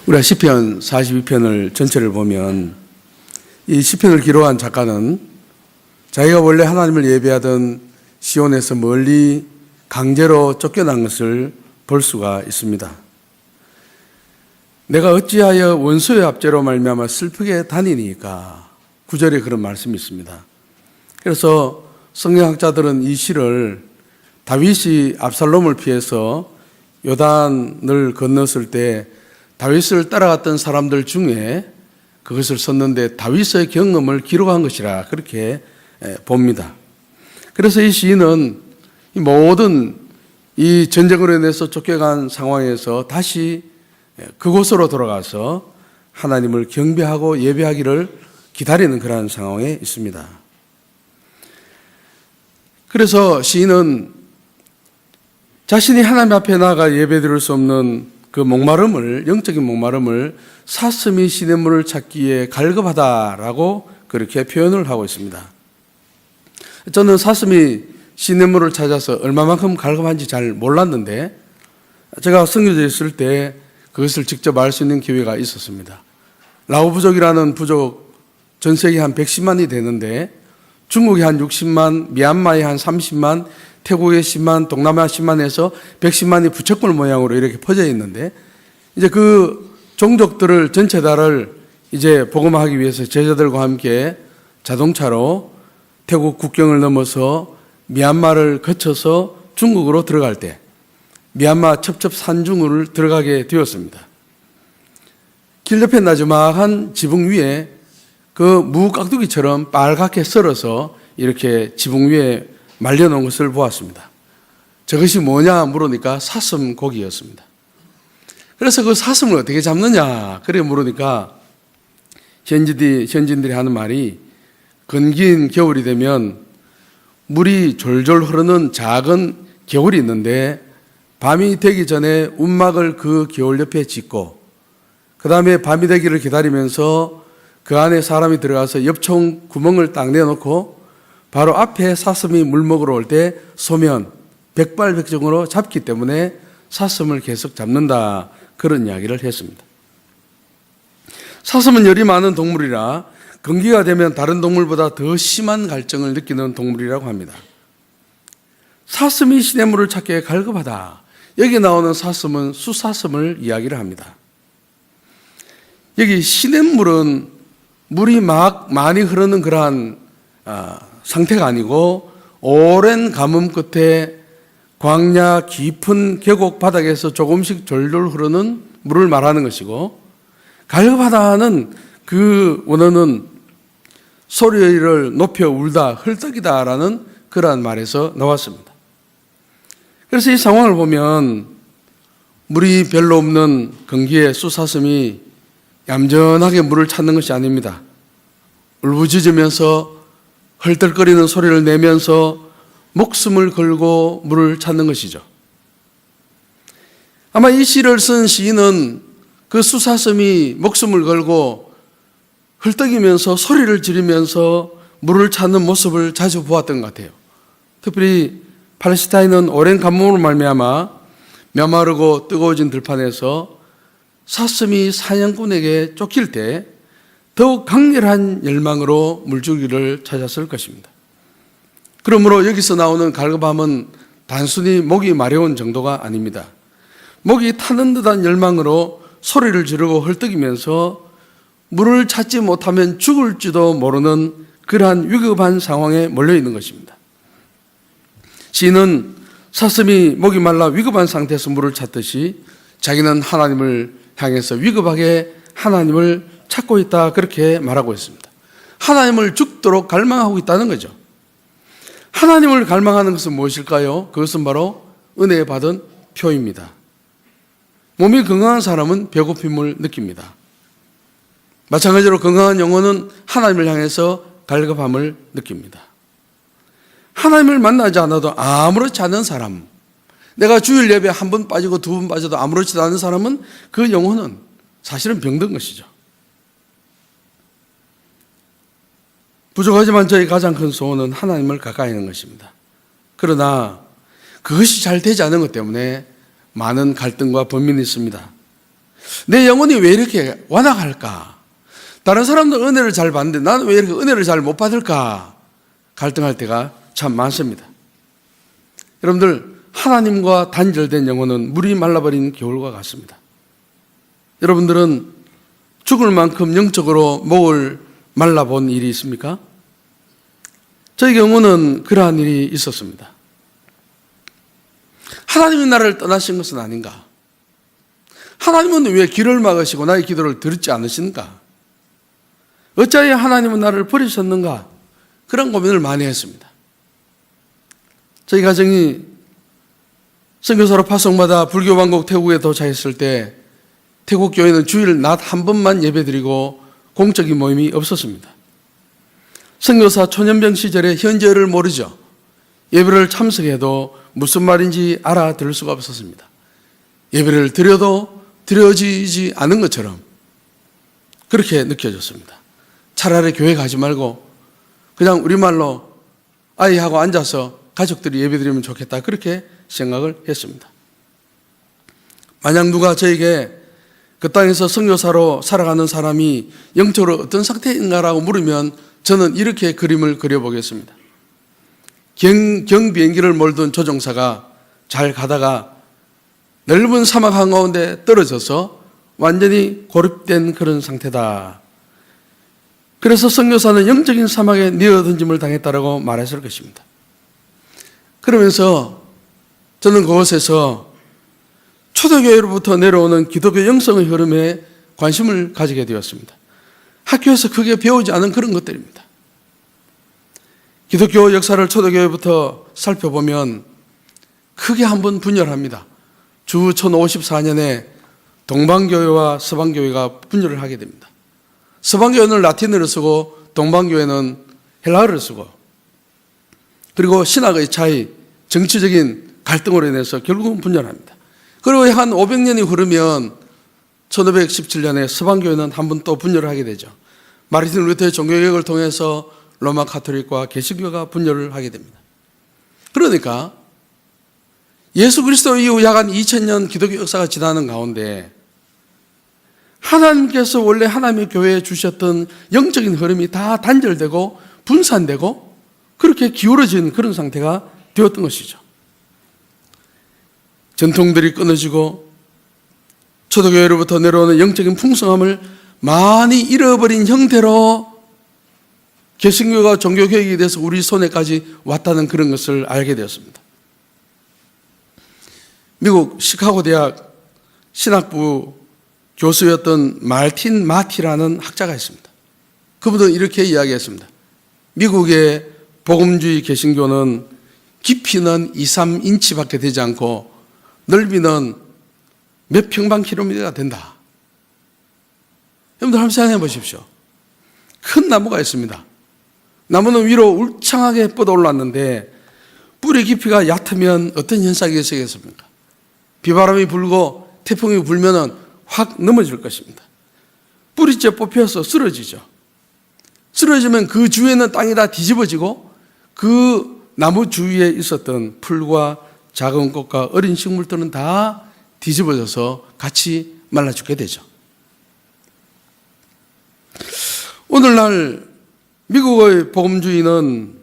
우리가 시편 42편을 전체를 보면 이 시편을 기록한 작가는 자기가 원래 하나님을 예배하던 시온에서 멀리 강제로 쫓겨난 것을 볼 수가 있습니다. 내가 어찌하여 원수의 압제로 말미암아 슬프게 다니니까 9절에 그런 말씀이 있습니다. 그래서 성경학자들은 이 시를 다윗이 압살롬을 피해서 요단을 건넜을 때 다윗을 따라갔던 사람들 중에 그것을 썼는데 다윗의 경험을 기록한 것이라 그렇게 봅니다. 그래서 이 시인은 이 모든 이 전쟁으로 인해서 쫓겨간 상황에서 다시 그곳으로 돌아가서 하나님을 경배하고 예배하기를 기다리는 그러한 상황에 있습니다. 그래서 시인은 자신이 하나님 앞에 나아가 예배드릴 수 없는 그 목마름을, 영적인 목마름을 사슴이 시냇물을 찾기에 갈급하다라고 그렇게 표현을 하고 있습니다. 저는 사슴이 시냇물을 찾아서 얼마만큼 갈급한지 잘 몰랐는데 제가 선교지에 있을 때 그것을 직접 알 수 있는 기회가 있었습니다. 라오 부족이라는 부족 전 세계 한 110만이 되는데 중국이 한 60만, 미얀마에 한 30만, 태국에 10만, 동남아 10만에서 110만이 부채꼴 모양으로 이렇게 퍼져 있는데 이제 그 종족들을 전체 다를 이제 복음화하기 위해서 제자들과 함께 자동차로 태국 국경을 넘어서 미얀마를 거쳐서 중국으로 들어갈 때 미얀마 첩첩산중을 들어가게 되었습니다. 길 옆에 나지막한 지붕 위에 그 무 깍두기처럼 빨갛게 썰어서 이렇게 지붕 위에 말려놓은 것을 보았습니다. 저것이 뭐냐 물으니까 사슴 고기였습니다. 그래서 그 사슴을 어떻게 잡느냐 그래 물으니까 현지인들이 하는 말이 건긴 겨울이 되면 물이 졸졸 흐르는 작은 겨울이 있는데 밤이 되기 전에 움막을 그 겨울 옆에 짓고 그 다음에 밤이 되기를 기다리면서 그 안에 사람이 들어가서 엽총 구멍을 딱 내놓고 바로 앞에 사슴이 물 먹으러 올 때 소면 백발백중으로 잡기 때문에 사슴을 계속 잡는다 그런 이야기를 했습니다. 사슴은 열이 많은 동물이라 건기가 되면 다른 동물보다 더 심한 갈증을 느끼는 동물이라고 합니다. 사슴이 시냇물을 찾기에 갈급하다. 여기 나오는 사슴은 수사슴을 이야기를 합니다. 여기 시냇물은 물이 막 많이 흐르는 그러한 상태가 아니고 오랜 가뭄 끝에 광야 깊은 계곡 바닥에서 조금씩 졸졸 흐르는 물을 말하는 것이고 갈급하다는 그 원어는 소리를 높여 울다, 헐떡이다라는 그러한 말에서 나왔습니다. 그래서 이 상황을 보면 물이 별로 없는 건기에 수사슴이 얌전하게 물을 찾는 것이 아닙니다. 울부짖으면서 헐떡거리는 소리를 내면서 목숨을 걸고 물을 찾는 것이죠. 아마 이 시를 쓴 시인은 그 수사슴이 목숨을 걸고 헐떡이면서 소리를 지르면서 물을 찾는 모습을 자주 보았던 것 같아요. 특별히 팔레스타인은 오랜 가뭄으로 말미암아 메마르고 뜨거워진 들판에서 사슴이 사냥꾼에게 쫓길 때 더욱 강렬한 열망으로 물주기를 찾았을 것입니다. 그러므로 여기서 나오는 갈급함은 단순히 목이 마려운 정도가 아닙니다. 목이 타는 듯한 열망으로 소리를 지르고 헐떡이면서 물을 찾지 못하면 죽을지도 모르는 그러한 위급한 상황에 몰려있는 것입니다. 시인은 사슴이 목이 말라 위급한 상태에서 물을 찾듯이 자기는 하나님을 향해서 위급하게 하나님을 찾고 있다 그렇게 말하고 있습니다. 하나님을 죽도록 갈망하고 있다는 거죠. 하나님을 갈망하는 것은 무엇일까요? 그것은 바로 은혜 받은 표입니다. 몸이 건강한 사람은 배고픔을 느낍니다. 마찬가지로 건강한 영혼은 하나님을 향해서 갈급함을 느낍니다. 하나님을 만나지 않아도 아무렇지 않은 사람, 내가 주일 예배 한 번 빠지고 두 번 빠져도 아무렇지도 않은 사람은 그 영혼은 사실은 병든 것이죠. 부족하지만 저희 가장 큰 소원은 하나님을 가까이 하는 것입니다. 그러나 그것이 잘 되지 않은 것 때문에 많은 갈등과 번민이 있습니다. 내 영혼이 왜 이렇게 완악할까? 다른 사람들 은혜를 잘 받는데 나는 왜 이렇게 은혜를 잘 못 받을까? 갈등할 때가 참 많습니다. 여러분들, 하나님과 단절된 영혼은 물이 말라버린 겨울과 같습니다. 여러분들은 죽을 만큼 영적으로 목을 말라본 일이 있습니까? 저희 경우는 그러한 일이 있었습니다. 하나님이 나를 떠나신 것은 아닌가? 하나님은 왜 길을 막으시고 나의 기도를 들었지 않으신가? 어찌하여 하나님은 나를 버리셨는가? 그런 고민을 많이 했습니다. 저희 가정이 선교사로 파송받아 불교 왕국 태국에 도착했을 때 태국 교회는 주일 낮 한 번만 예배드리고 공적인 모임이 없었습니다. 선교사 초년병 시절에 현재를 모르죠. 예배를 참석해도 무슨 말인지 알아들을 수가 없었습니다. 예배를 드려도 드려지지 않은 것처럼 그렇게 느껴졌습니다. 차라리 교회 가지 말고 그냥 우리말로 아이하고 앉아서 가족들이 예배드리면 좋겠다, 그렇게 생각을 했습니다. 만약 누가 저에게 그 땅에서 선교사로 살아가는 사람이 영적으로 어떤 상태인가라고 물으면 저는 이렇게 그림을 그려보겠습니다. 경비행기를 몰던 조종사가 잘 가다가 넓은 사막 한가운데 떨어져서 완전히 고립된 그런 상태다. 그래서 선교사는 영적인 사막에 내어던짐을 당했다라고 말했을 것입니다. 그러면서 저는 그곳에서 초대교회로부터 내려오는 기독교 영성의 흐름에 관심을 가지게 되었습니다. 학교에서 크게 배우지 않은 그런 것들입니다. 기독교 역사를 초대교회부터 살펴보면 크게 한번 분열합니다. 주 1054년에 동방교회와 서방교회가 분열을 하게 됩니다. 서방교회는 라틴어를 쓰고 동방교회는 헬라어를 쓰고, 그리고 신학의 차이, 정치적인 갈등으로 인해서 결국은 분열합니다. 그리고 한 500년이 흐르면 1517년에 서방교회는 한 번 또 분열을 하게 되죠. 마르틴 루터의 종교개혁을 통해서 로마 가톨릭과 개신교가 분열을 하게 됩니다. 그러니까 예수 그리스도 이후 약 한 2000년 기독교 역사가 지나는 가운데 하나님께서 원래 하나님의 교회에 주셨던 영적인 흐름이 다 단절되고 분산되고 그렇게 기울어진 그런 상태가 되었던 것이죠. 전통들이 끊어지고 초대교회로부터 내려오는 영적인 풍성함을 많이 잃어버린 형태로 개신교가 종교개혁이 돼서 우리 손에까지 왔다는 그런 것을 알게 되었습니다. 미국 시카고 대학 신학부 교수였던 말틴 마티라는 학자가 있습니다. 그분은 이렇게 이야기했습니다. 미국의 복음주의 개신교는 깊이는 2, 3인치밖에 되지 않고 넓이는 몇 평방킬로미터가 된다. 여러분들 한번 생각해 보십시오. 큰 나무가 있습니다. 나무는 위로 울창하게 뻗어 올랐는데 뿌리 깊이가 얕으면 어떤 현상이 생기겠습니까? 비바람이 불고 태풍이 불면은 확 넘어질 것입니다. 뿌리째 뽑혀서 쓰러지죠. 쓰러지면 그 주위에는 땅이 다 뒤집어지고 그 나무 주위에 있었던 풀과 작은 꽃과 어린 식물들은 다 뒤집어져서 같이 말라 죽게 되죠. 오늘날 미국의 복음주의는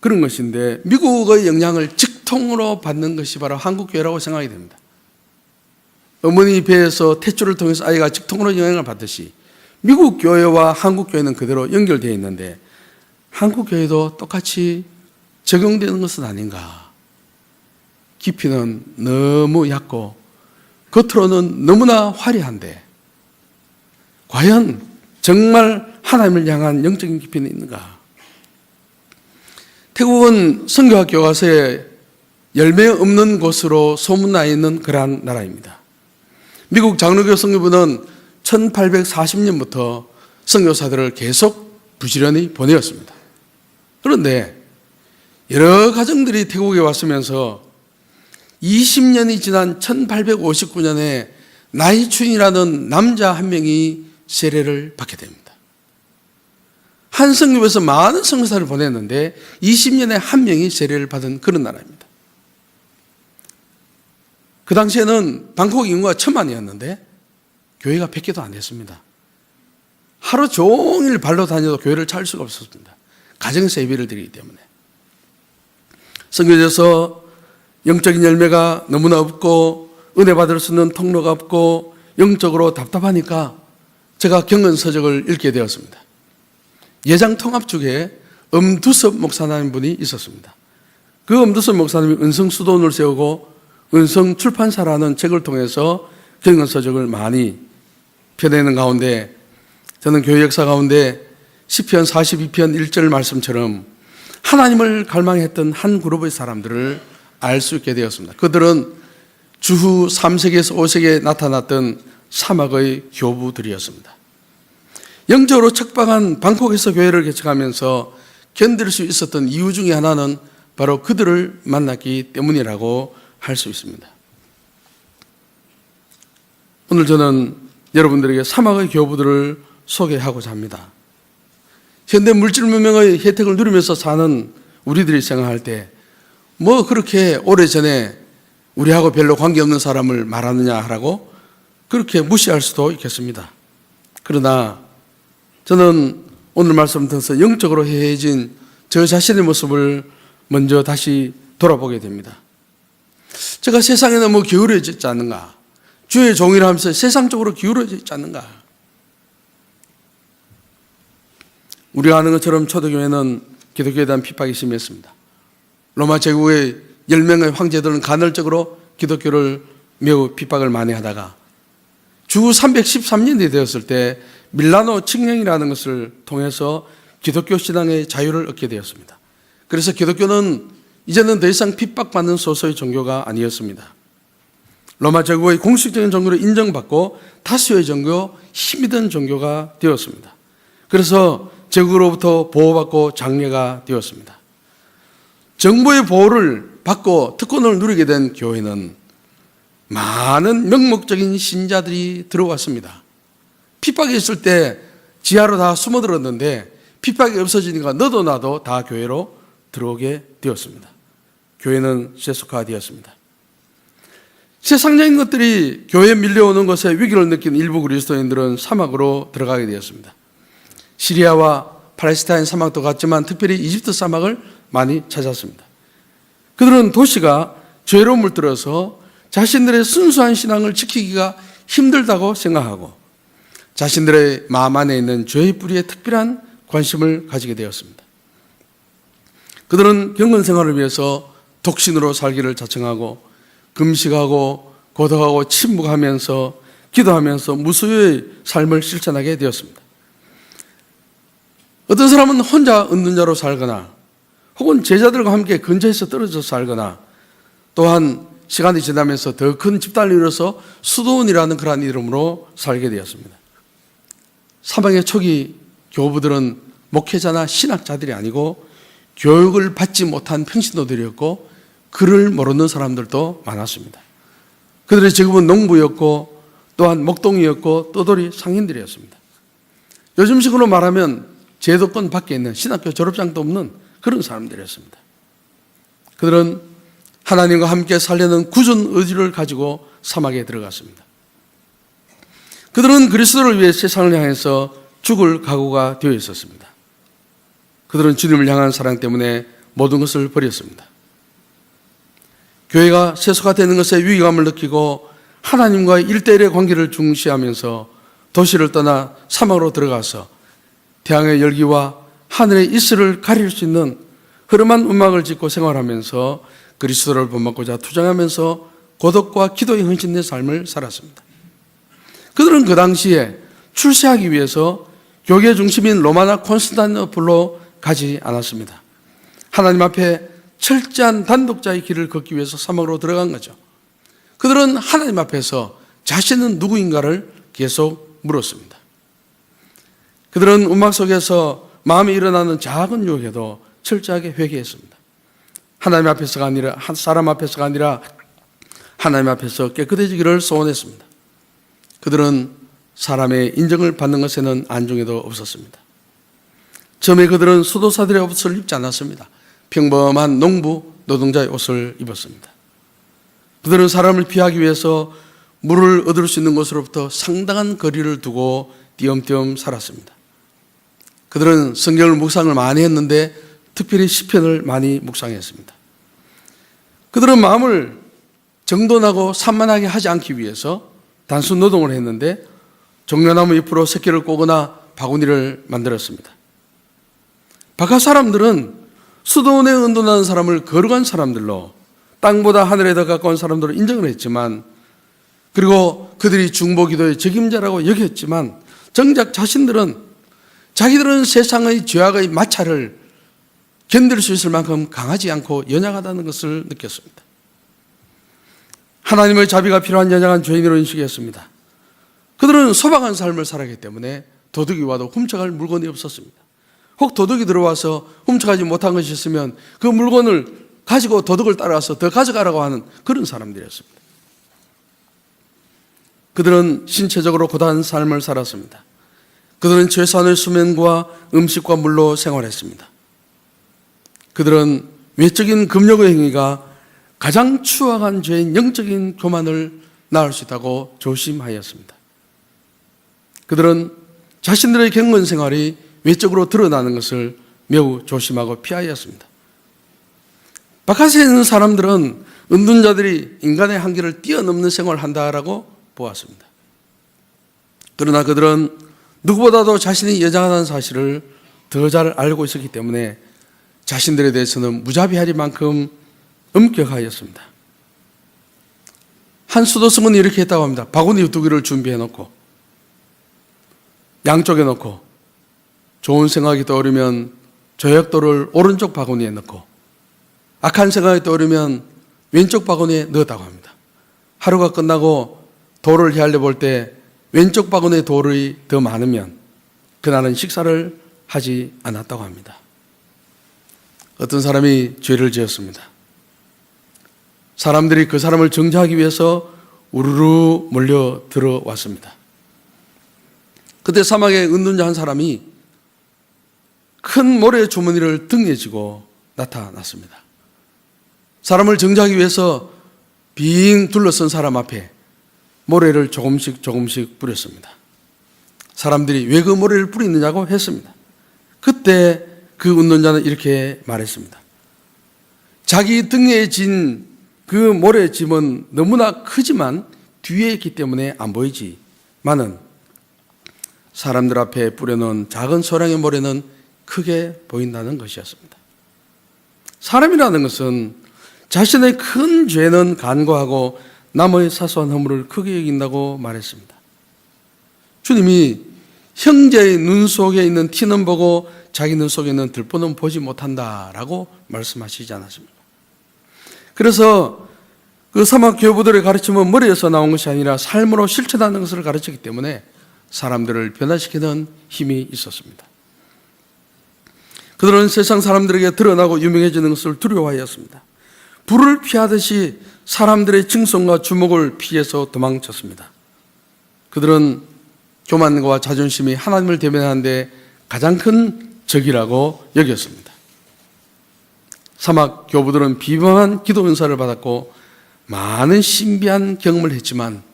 그런 것인데 미국의 영향을 직통으로 받는 것이 바로 한국교회라고 생각이 됩니다. 어머니 배에서 탯줄을 통해서 아이가 직통으로 영향을 받듯이 미국 교회와 한국 교회는 그대로 연결되어 있는데 한국 교회도 똑같이 적용되는 것은 아닌가. 깊이는 너무 얕고 겉으로는 너무나 화려한데 과연 정말 하나님을 향한 영적인 깊이는 있는가? 태국은 선교학 교과서에 열매 없는 곳으로 소문나 있는 그러한 나라입니다. 미국 장로교 선교부는 1840년부터 선교사들을 계속 부지런히 보내었습니다. 그런데 여러 가정들이 태국에 왔으면서 20년이 지난 1859년에 나이춘이라는 남자 한 명이 세례를 받게 됩니다. 한 선교부에서 많은 선교사를 보냈는데 20년에 한 명이 세례를 받은 그런 나라입니다. 그 당시에는 방콕 인구가 1000만이었는데 교회가 100개도 안 됐습니다. 하루 종일 발로 다녀도 교회를 찾을 수가 없었습니다. 가정에서 예배를 드리기 때문에. 선교지에서 영적인 열매가 너무나 없고 은혜 받을 수 있는 통로가 없고 영적으로 답답하니까 제가 경건서적을 읽게 되었습니다. 예장통합축에 엄두섭 목사님 분이 있었습니다. 그 엄두섭 목사님이 은성수도원을 세우고 은성출판사라는 책을 통해서 경건서적을 많이 펴내는 가운데 저는 교회 역사 가운데 시편 42편 1절 말씀처럼 하나님을 갈망했던 한 그룹의 사람들을 알 수 있게 되었습니다. 그들은 주후 3세기에서 5세기에 나타났던 사막의 교부들이었습니다. 영적으로 척박한 방콕에서 교회를 개척하면서 견딜 수 있었던 이유 중에 하나는 바로 그들을 만났기 때문이라고 할 수 있습니다. 오늘 저는 여러분들에게 사막의 교부들을 소개하고자 합니다. 현대 물질 문명의 혜택을 누리면서 사는 우리들이 생각할 때 뭐 그렇게 오래전에 우리하고 별로 관계없는 사람을 말하느냐 하라고 그렇게 무시할 수도 있겠습니다. 그러나 저는 오늘 말씀 들어서 영적으로 해해진 저 자신의 모습을 먼저 다시 돌아보게 됩니다. 제가 세상에 너무 기울어지지 않는가? 주의 종이라 하면서 세상적으로 기울어지지 않는가? 우리가 아는 것처럼 초대교회는 기독교에 대한 핍박이 심했습니다. 로마 제국의 10명의 황제들은 간헐적으로 기독교를 매우 핍박을 많이 하다가 주후 313년이 되었을 때 밀라노 칙령이라는 것을 통해서 기독교 신앙의 자유를 얻게 되었습니다. 그래서 기독교는 이제는 더 이상 핍박받는 소수의 종교가 아니었습니다. 로마 제국의 공식적인 종교로 인정받고 다수의 종교, 힘있는 종교가 되었습니다. 그래서 제국으로부터 보호받고 장려가 되었습니다. 정부의 보호를 받고 특권을 누리게 된 교회는 많은 명목적인 신자들이 들어왔습니다. 핍박이 있을 때 지하로 다 숨어들었는데 핍박이 없어지니까 너도 나도 다 교회로 들어오게 되었습니다. 교회는 세속화되었습니다. 세상적인 것들이 교회에 밀려오는 것에 위기를 느낀 일부 그리스도인들은 사막으로 들어가게 되었습니다. 시리아와 팔레스타인 사막도 갔지만 특별히 이집트 사막을 많이 찾았습니다. 그들은 도시가 죄로 물들어서 자신들의 순수한 신앙을 지키기가 힘들다고 생각하고 자신들의 마음 안에 있는 죄의 뿌리에 특별한 관심을 가지게 되었습니다. 그들은 경건 생활을 위해서 독신으로 살기를 자청하고 금식하고 고독하고 침묵하면서 기도하면서 무수의 삶을 실천하게 되었습니다. 어떤 사람은 혼자 얻는 자로 살거나 혹은 제자들과 함께 근처에서 떨어져서 살거나 또한 시간이 지나면서 더 큰 집단을 이뤄서 수도원이라는 그러한 이름으로 살게 되었습니다. 사막의 초기 교부들은 목회자나 신학자들이 아니고 교육을 받지 못한 평신도들이었고 글을 모르는 사람들도 많았습니다. 그들의 직업은 농부였고 또한 목동이었고 떠돌이 상인들이었습니다. 요즘식으로 말하면 제도권 밖에 있는 신학교 졸업장도 없는 그런 사람들이었습니다. 그들은 하나님과 함께 살려는 굳은 의지를 가지고 사막에 들어갔습니다. 그들은 그리스도를 위해 세상을 향해서 죽을 각오가 되어 있었습니다. 그들은 주님을 향한 사랑 때문에 모든 것을 버렸습니다. 교회가 세속화되는 것에 위기감을 느끼고 하나님과의 1:1의 관계를 중시하면서 도시를 떠나 사막으로 들어가서 태양의 열기와 하늘의 이슬을 가릴 수 있는 흐름한 음악을 짓고 생활하면서 그리스도를 본받고자 투쟁하면서 고독과 기도에 헌신된 삶을 살았습니다. 그들은 그 당시에 출세하기 위해서 교계 중심인 로마나 콘스탄티노플로 가지 않았습니다. 하나님 앞에 철저한 단독자의 길을 걷기 위해서 사막으로 들어간 거죠. 그들은 하나님 앞에서 자신은 누구인가를 계속 물었습니다. 그들은 음악 속에서 마음에 일어나는 작은 유혹에도 철저하게 회개했습니다. 하나님 앞에서가 아니라 사람 앞에서가 아니라 하나님 앞에서 깨끗해지기를 소원했습니다. 그들은 사람의 인정을 받는 것에는 안중에도 없었습니다. 처음에 그들은 수도사들의 옷을 입지 않았습니다. 평범한 농부 노동자의 옷을 입었습니다. 그들은 사람을 피하기 위해서 물을 얻을 수 있는 곳으로부터 상당한 거리를 두고 띄엄띄엄 살았습니다. 그들은 성경을 묵상을 많이 했는데 특별히 시편을 많이 묵상했습니다. 그들은 마음을 정돈하고 산만하게 하지 않기 위해서 단순 노동을 했는데 종려나무 잎으로 새끼를 꼬거나 바구니를 만들었습니다. 바깥 사람들은 수도원에 은둔하는 사람을 거룩한 사람들로, 땅보다 하늘에 더 가까운 사람들로 인정을 했지만, 그리고 그들이 중보기도의 적임자라고 여겼지만, 정작 자기들은 세상의 죄악의 마찰을 견딜 수 있을 만큼 강하지 않고 연약하다는 것을 느꼈습니다. 하나님의 자비가 필요한 연약한 죄인으로 인식했습니다. 그들은 소박한 삶을 살았기 때문에 도둑이 와도 훔쳐갈 물건이 없었습니다. 혹 도둑이 들어와서 훔쳐가지 못한 것이 있으면 그 물건을 가지고 도둑을 따라가서 더 가져가라고 하는 그런 사람들이었습니다. 그들은 신체적으로 고단한 삶을 살았습니다. 그들은 최소한의 수면과 음식과 물로 생활했습니다. 그들은 외적인 금욕의 행위가 가장 추악한 죄인 영적인 교만을 낳을 수 있다고 조심하였습니다. 그들은 자신들의 경건 생활이 외적으로 드러나는 것을 매우 조심하고 피하였습니다. 바깥에 있는 사람들은 은둔자들이 인간의 한계를 뛰어넘는 생활을 한다라고 보았습니다. 그러나 그들은 누구보다도 자신이 여장하다는 사실을 더 잘 알고 있었기 때문에 자신들에 대해서는 무자비하리만큼 엄격하였습니다. 한 수도승은 이렇게 했다고 합니다. 바구니 2개를 준비해 놓고 양쪽에 놓고 좋은 생각이 떠오르면 조약돌을 오른쪽 바구니에 넣고 악한 생각이 떠오르면 왼쪽 바구니에 넣었다고 합니다. 하루가 끝나고 돌을 헤아려 볼 때 왼쪽 바구니에 돌이 더 많으면 그날은 식사를 하지 않았다고 합니다. 어떤 사람이 죄를 지었습니다. 사람들이 그 사람을 정죄하기 위해서 우르르 몰려 들어왔습니다. 그때 사막에 은둔자 한 사람이 큰 모래 주머니를 등에 지고 나타났습니다. 사람을 정죄하기 위해서 빙 둘러선 사람 앞에 모래를 조금씩 뿌렸습니다. 사람들이 왜 그 모래를 뿌리느냐고 했습니다. 그때 그 운동자는 이렇게 말했습니다. 자기 등에 진 그 모래짐은 너무나 크지만 뒤에 있기 때문에 안 보이지만은 사람들 앞에 뿌려놓은 작은 소량의 모래는 크게 보인다는 것이었습니다. 사람이라는 것은 자신의 큰 죄는 간과하고 남의 사소한 허물을 크게 여긴다고 말했습니다. 주님이 형제의 눈 속에 있는 티는 보고 자기 눈 속에 있는 들보는 보지 못한다라고 말씀하시지 않았습니까? 그래서 그 사막 교부들의 가르침은 머리에서 나온 것이 아니라 삶으로 실천하는 것을 가르쳤기 때문에 사람들을 변화시키는 힘이 있었습니다. 그들은 세상 사람들에게 드러나고 유명해지는 것을 두려워하였습니다. 불을 피하듯이 사람들의 칭송과 주목을 피해서 도망쳤습니다. 그들은 교만과 자존심이 하나님을 대면하는데 가장 큰 적이라고 여겼습니다. 사막 교부들은 비범한 기도 은사를 받았고 많은 신비한 경험을 했지만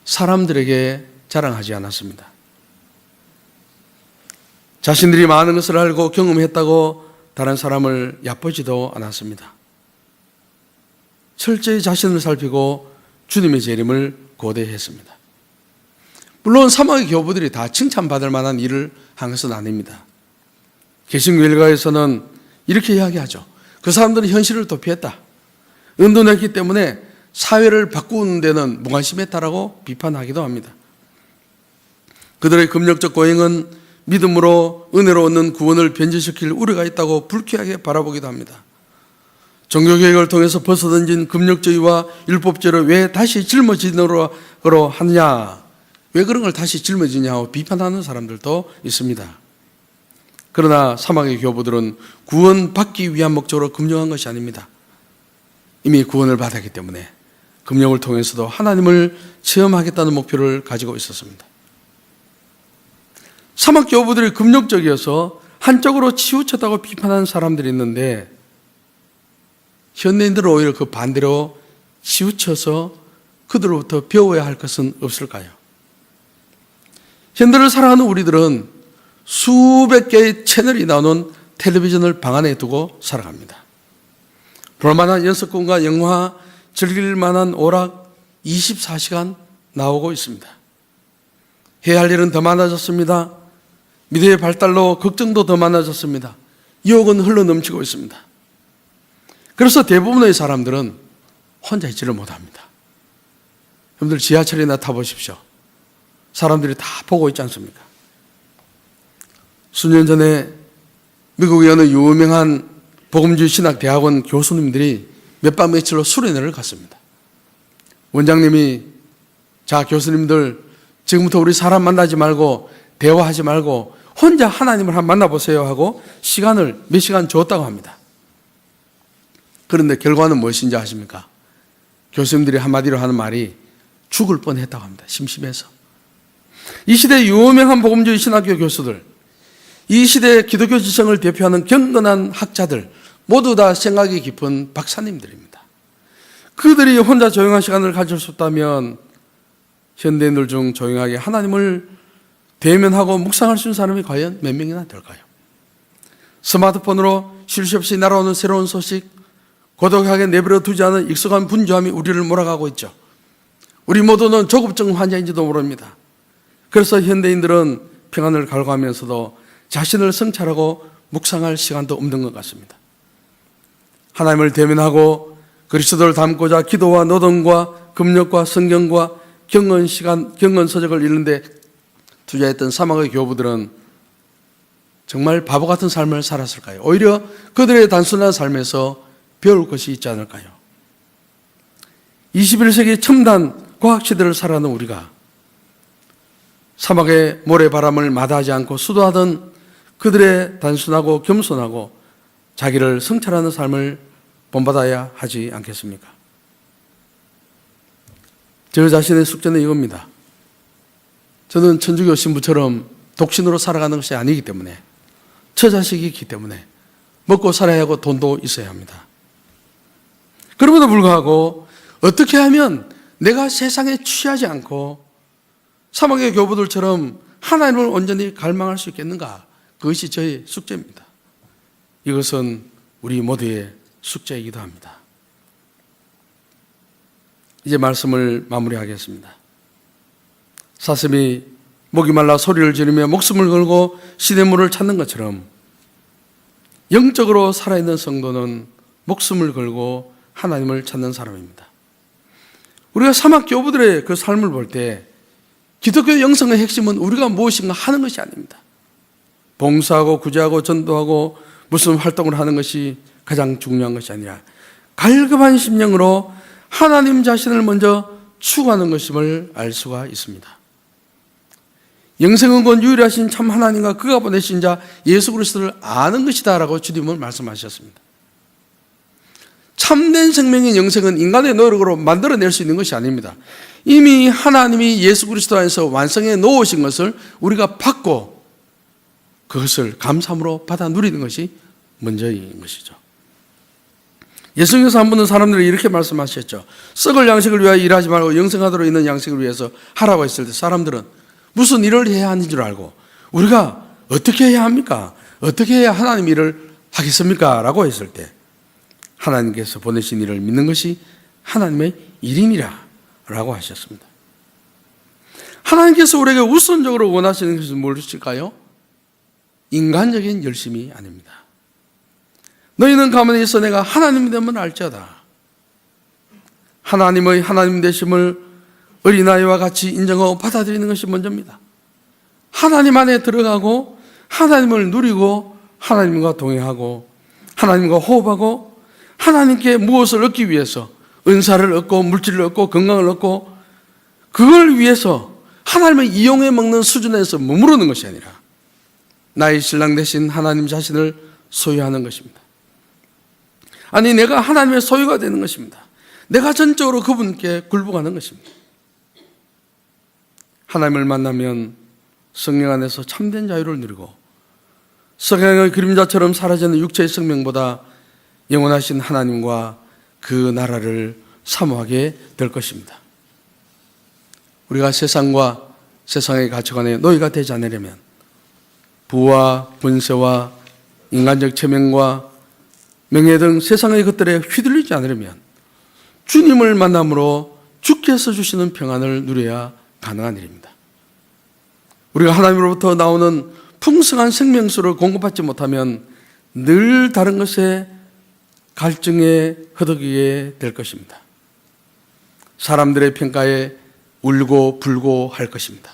사람들에게 자랑하지 않았습니다. 자신들이 많은 것을 알고 경험했다고 다른 사람을 얕보지도 않았습니다. 철저히 자신을 살피고 주님의 재림을 고대했습니다. 물론 사막의 교부들이 다 칭찬받을 만한 일을 한 것은 아닙니다. 개신교 일가에서는 이렇게 이야기하죠. 그 사람들은 현실을 도피했다. 은둔했기 때문에 사회를 바꾸는 데는 무관심했다라고 비판하기도 합니다. 그들의 금욕적 고행은 믿음으로 은혜로 얻는 구원을 변질시킬 우려가 있다고 불쾌하게 바라보기도 합니다. 종교개혁을 통해서 벗어던진 금욕주의와 율법주의를 왜 다시 짊어지도록 하느냐, 왜 그런 걸 다시 짊어지냐고 비판하는 사람들도 있습니다. 그러나 사막의 교부들은 구원받기 위한 목적으로 금욕한 것이 아닙니다. 이미 구원을 받았기 때문에 금욕을 통해서도 하나님을 체험하겠다는 목표를 가지고 있었습니다. 사막 교부들이 금욕적이어서 한쪽으로 치우쳤다고 비판하는 사람들이 있는데 현대인들은 오히려 그 반대로 치우쳐서 그들로부터 배워야 할 것은 없을까요? 현대를 살아가는 우리들은 수백 개의 채널이 나오는 텔레비전을 방 안에 두고 살아갑니다. 볼만한 연습권과 영화, 즐길 만한 오락 24시간 나오고 있습니다. 해야 할 일은 더 많아졌습니다. 미래의 발달로 걱정도 더 많아졌습니다. 유혹은 흘러넘치고 있습니다. 그래서 대부분의 사람들은 혼자 있지를 못합니다. 여러분들 지하철이나 타보십시오. 사람들이 다 보고 있지 않습니까? 수년 전에 미국의 어느 유명한 복음주의 신학대학원 교수님들이 몇 밤 며칠로 수련회를 갔습니다. 원장님이 자 교수님들 지금부터 우리 사람 만나지 말고 대화하지 말고 혼자 하나님을 한번 만나보세요 하고 시간을 몇 시간 줬다고 합니다. 그런데 결과는 무엇인지 아십니까? 교수님들이 한마디로 하는 말이 죽을 뻔했다고 합니다. 심심해서. 이 시대의 유명한 복음주의 신학교 교수들, 이 시대의 기독교 지성을 대표하는 경건한 학자들 모두 다 생각이 깊은 박사님들입니다. 그들이 혼자 조용한 시간을 가질 수 없다면 현대인들 중 조용하게 하나님을 대면하고 묵상할 수 있는 사람이 과연 몇 명이나 될까요? 스마트폰으로 쉴 새 없이 날아오는 새로운 소식, 고독하게 내버려 두지 않은 익숙한 분주함이 우리를 몰아가고 있죠. 우리 모두는 조급증 환자인지도 모릅니다. 그래서 현대인들은 평안을 갈구하면서도 자신을 성찰하고 묵상할 시간도 없는 것 같습니다. 하나님을 대면하고 그리스도를 닮고자 기도와 노동과 금력과 성경과 경건 서적을 읽는데 투자했던 사막의 교부들은 정말 바보 같은 삶을 살았을까요? 오히려 그들의 단순한 삶에서 배울 것이 있지 않을까요? 21세기 첨단 과학시대를 살아가는 우리가 사막의 모래바람을 마다하지 않고 수도하던 그들의 단순하고 겸손하고 자기를 성찰하는 삶을 본받아야 하지 않겠습니까? 저 자신의 숙제는 이겁니다. 저는 천주교 신부처럼 독신으로 살아가는 것이 아니기 때문에, 처자식이 있기 때문에 먹고 살아야 하고 돈도 있어야 합니다. 그럼에도 불구하고 어떻게 하면 내가 세상에 취하지 않고 사막의 교부들처럼 하나님을 온전히 갈망할 수 있겠는가? 그것이 저의 숙제입니다. 이것은 우리 모두의 숙제이기도 합니다. 이제 말씀을 마무리하겠습니다. 사슴이 목이 말라 소리를 지르며 목숨을 걸고 시냇물을 찾는 것처럼 영적으로 살아있는 성도는 목숨을 걸고 하나님을 찾는 사람입니다. 우리가 사막 교부들의 그 삶을 볼 때 기독교 영성의 핵심은 우리가 무엇인가 하는 것이 아닙니다. 봉사하고 구제하고 전도하고 무슨 활동을 하는 것이 가장 중요한 것이 아니라 갈급한 심령으로 하나님 자신을 먼저 추구하는 것임을 알 수가 있습니다. 영생은 곧 유일하신 참 하나님과 그가 보내신 자 예수 그리스도를 아는 것이다 라고 주님은 말씀하셨습니다. 참된 생명의 영생은 인간의 노력으로 만들어낼 수 있는 것이 아닙니다. 이미 하나님이 예수 그리스도 안에서 완성해 놓으신 것을 우리가 받고 그것을 감사함으로 받아 누리는 것이 먼저인 것이죠. 예수님께서 한 분은 사람들이 이렇게 말씀하셨죠. 썩을 양식을 위하여 일하지 말고 영생하도록 있는 양식을 위해서 하라고 했을 때 사람들은 무슨 일을 해야 하는 줄 알고 우리가 어떻게 해야 합니까? 어떻게 해야 하나님 일을 하겠습니까? 라고 했을 때 하나님께서 보내신 일을 믿는 것이 하나님의 일임이라 라고 하셨습니다. 하나님께서 우리에게 우선적으로 원하시는 것은 무엇일까요? 인간적인 열심이 아닙니다. 너희는 가만히 있어 내가 하나님이 되면 알지어다. 하나님의 하나님 되심을 어린아이와 같이 인정하고 받아들이는 것이 먼저입니다. 하나님 안에 들어가고 하나님을 누리고 하나님과 동행하고 하나님과 호흡하고 하나님께 무엇을 얻기 위해서 은사를 얻고 물질을 얻고 건강을 얻고 그걸 위해서 하나님을 이용해 먹는 수준에서 머무르는 것이 아니라 나의 신랑 되신 하나님 자신을 소유하는 것입니다. 아니 내가 하나님의 소유가 되는 것입니다. 내가 전적으로 그분께 굴복하는 것입니다. 하나님을 만나면 성령 안에서 참된 자유를 누리고 성령의 그림자처럼 사라지는 육체의 생명보다 영원하신 하나님과 그 나라를 사모하게 될 것입니다. 우리가 세상과 세상의 가치관에 노예가 되지 않으려면 부와 분세와 인간적 체면과 명예 등 세상의 것들에 휘둘리지 않으려면 주님을 만남으로 주께서 주시는 평안을 누려야 가능한 일입니다. 우리가 하나님으로부터 나오는 풍성한 생명수를 공급받지 못하면 늘 다른 것에 갈증에 허덕이게 될 것입니다. 사람들의 평가에 울고 불고 할 것입니다.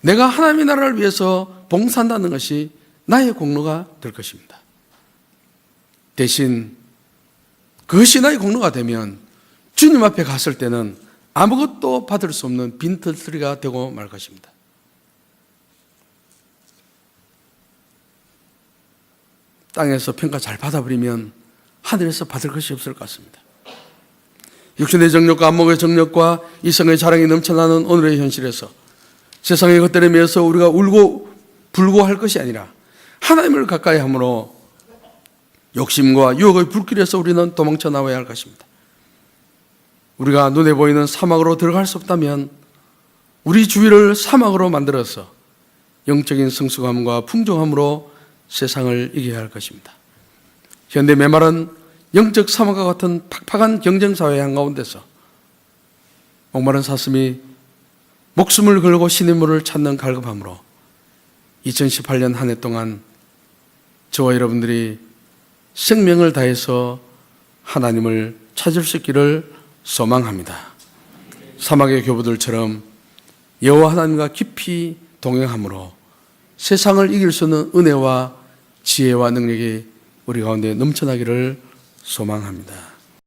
내가 하나님의 나라를 위해서 봉사한다는 것이 나의 공로가 될 것입니다. 대신 그것이 나의 공로가 되면 주님 앞에 갔을 때는 아무것도 받을 수 없는 빈털터리가 되고 말 것입니다. 땅에서 평가 잘 받아버리면 하늘에서 받을 것이 없을 것 같습니다. 육신의 정욕과 안목의 정욕과 이성의 자랑이 넘쳐나는 오늘의 현실에서 세상의 것들에 매여서 우리가 울고 불고 할 것이 아니라 하나님을 가까이 함으로 욕심과 유혹의 불길에서 우리는 도망쳐 나와야 할 것입니다. 우리가 눈에 보이는 사막으로 들어갈 수 없다면 우리 주위를 사막으로 만들어서 영적인 성숙함과 풍족함으로 세상을 이겨야 할 것입니다. 현대 메마른 영적 사막과 같은 팍팍한 경쟁사회 한가운데서 목마른 사슴이 목숨을 걸고 신의 물을 찾는 갈급함으로 2018년 한 해 동안 저와 여러분들이 생명을 다해서 하나님을 찾을 수 있기를 소망합니다. 사막의 교부들처럼 여호와 하나님과 깊이 동행함으로 세상을 이길 수 있는 은혜와 지혜와 능력이 우리 가운데 넘쳐나기를 소망합니다.